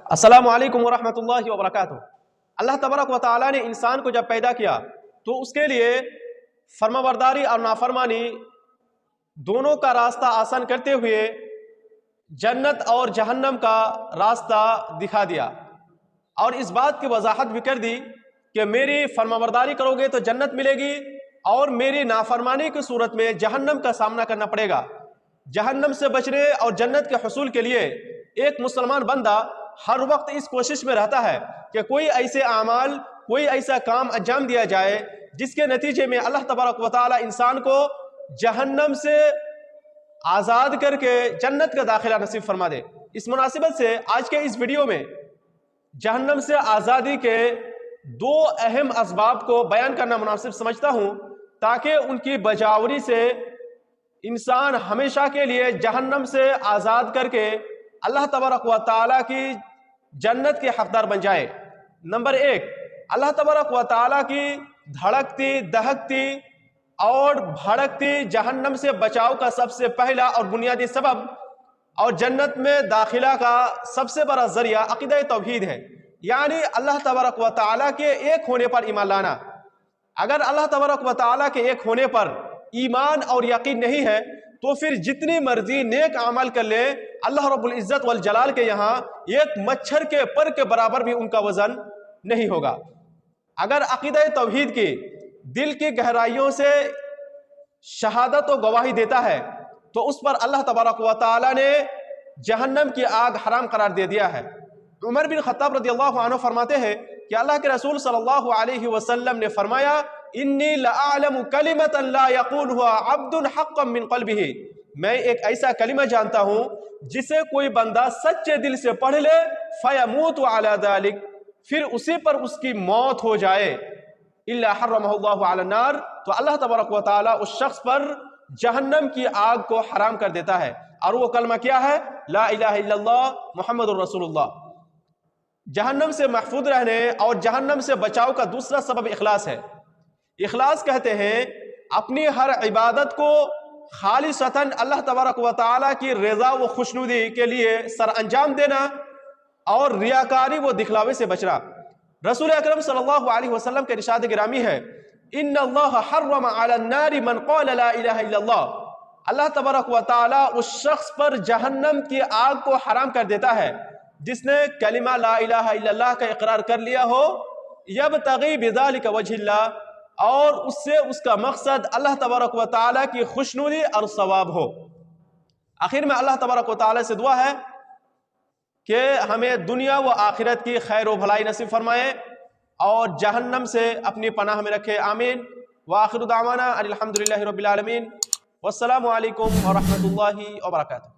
السلام علیکم ورحمۃ اللہ وبرکاتہ۔ اللہ تبارک و تعالیٰ نے انسان کو جب پیدا کیا تو اس کے لیے فرمانبرداری اور نافرمانی دونوں کا راستہ آسان کرتے ہوئے جنت اور جہنم کا راستہ دکھا دیا، اور اس بات کی وضاحت بھی کر دی کہ میری فرمانبرداری کرو گے تو جنت ملے گی، اور میری نافرمانی کی صورت میں جہنم کا سامنا کرنا پڑے گا۔ جہنم سے بچنے اور جنت کے حصول کے لیے ایک مسلمان بندہ ہر وقت اس کوشش میں رہتا ہے کہ کوئی ایسے اعمال، کوئی ایسا کام انجام دیا جائے جس کے نتیجے میں اللہ تبارک و تعالی انسان کو جہنم سے آزاد کر کے جنت کا داخلہ نصیب فرما دے۔ اس مناسبت سے آج کے اس ویڈیو میں جہنم سے آزادی کے دو اہم اسباب کو بیان کرنا مناسب سمجھتا ہوں، تاکہ ان کی بجاوری سے انسان ہمیشہ کے لیے جہنم سے آزاد کر کے اللہ تبارک و تعالیٰ کی جنت کے حقدار بن جائے۔ نمبر ایک، اللہ تبارک و تعالیٰ کی دھڑکتی، دہکتی اور بھڑکتی جہنم سے بچاؤ کا سب سے پہلا اور بنیادی سبب اور جنت میں داخلہ کا سب سے بڑا ذریعہ عقیدہ توحید ہے، یعنی اللہ تبارک و تعالیٰ کے ایک ہونے پر ایمان لانا۔ اگر اللہ تبارک و تعالیٰ کے ایک ہونے پر ایمان اور یقین نہیں ہے تو پھر جتنی مرضی نیک عمل کر لے، اللہ رب العزت والجلال کے یہاں ایک مچھر کے پر کے برابر بھی ان کا وزن نہیں ہوگا۔ اگر عقیدہ توحید کی دل کی گہرائیوں سے شہادت و گواہی دیتا ہے تو اس پر اللہ تبارک و تعالی نے جہنم کی آگ حرام قرار دے دیا ہے۔ عمر بن خطاب رضی اللہ عنہ فرماتے ہیں کہ اللہ کے رسول صلی اللہ علیہ وسلم نے فرمایا، انی لأعلم کلمۃ لا یقولها عبد حقا من قلبہ، میں ایک ایسا کلمہ جانتا ہوں جسے کوئی بندہ سچے دل سے پڑھ لے فیموت علی ذلک، پھر اسی پر اس کی موت ہو جائے، الا حرمہ اللہ علی النار، تو اللہ تبارک و تعالی اس شخص پر جہنم کی آگ کو حرام کر دیتا ہے۔ اور وہ کلمہ کیا ہے؟ لا الہ الا اللہ محمد الرسول اللہ۔ جہنم سے محفوظ رہنے اور جہنم سے بچاؤ کا دوسرا سبب اخلاص ہے۔ اخلاص کہتے ہیں اپنی ہر عبادت کو خالصتاً اللہ تبارک و تعالیٰ کی رضا و خوشنودی کے لیے سر انجام دینا، اور ریاکاری و دکھلاوے سے بچنا۔ رسول اکرم صلی اللہ علیہ وسلم کے ارشاد گرامی ہے، ان اللہ حرم علی النار من قال لا الہ الا اللہ، اللہ تبارک و تعالیٰ اس شخص پر جہنم کی آگ کو حرام کر دیتا ہے جس نے کلمہ لا الہ الا اللہ کا اقرار کر لیا ہو، یبتغی بذلک وجہ اللہ، اور اس سے اس کا مقصد اللہ تبارک و تعالیٰ کی خوشنودی اور ثواب ہو۔ آخر میں اللہ تبارک و تعالیٰ سے دعا ہے کہ ہمیں دنیا و آخرت کی خیر و بھلائی نصیب فرمائے اور جہنم سے اپنی پناہ میں رکھے، آمین۔ وآخر دعوانا الحمدللہ رب العالمین، والسلام علیکم ورحمۃ اللہ وبرکاتہ۔